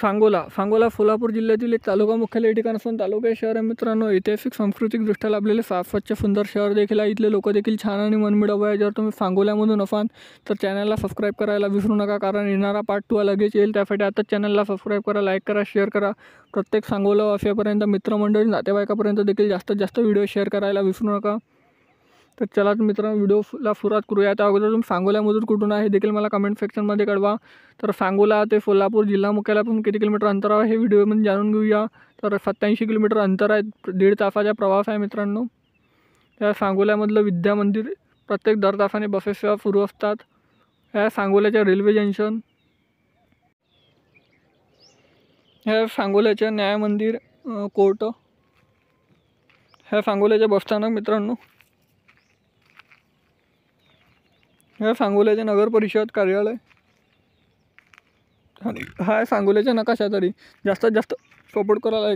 सांगोला सोलापूर जिल्ह्यातील एक तालुका मुख्यालय ठिकाण असून तालुका हे शहर आहे मित्रांनो. ऐतिहासिक सांस्कृतिकदृष्ट्या लाभलेले स्वच्छ सुंदर शहर देखील आहे. इथले लोक देखील छान आणि मनमिळावू आहे. जर तुम्ही सांगोल्यामधून असाल तर चॅनलला सबस्क्राईब करायला विसरू नका, कारण येणारा पार्ट 2 लगेच येईल. त्यासाठी आताच चॅनलला सबस्क्राईब करा, लाईक करा, शेअर करा. प्रत्येक सांगोला वासियापर्यंत, मित्रमंडळी, नातेवाईकापर्यंत देखील जास्तीत जास्त व्हिडिओ शेअर करायला विसरू नका. तर चला मित्रांनो, व्हिडिओला सुरुवात करूया. त्या अगोदर तुम्ही सांगोल्यामधून कुठून आहे देखील मला कमेंट सेक्शनमध्ये कळवा. तर सांगोला ते सोलापूर जिल्हा मुख्यालयापासून किती किलोमीटर अंतर आहे हे व्हिडिओमध्ये जाणून घेऊया. तर 87 किलोमीटर अंतर आहे. 1.5 तासाचा प्रवास आहे मित्रांनो. या सांगोल्यामधलं विद्या मंदिर, प्रत्येक दर तासाने बसेस सेवा सुरू असतात. ह्या सांगोल्याच्या रेल्वे जंक्शन, ह्या सांगोल्याच्या न्याय मंदिर कोर्ट, ह्या सांगोल्याच्या बसस्थानक मित्रांनो, ह्या सांगोल्याचे नगर परिषद कार्यालय, हा सांगोल्याच्या नकाशा. तरी जास्तीत जास्त सपोर्ट करायला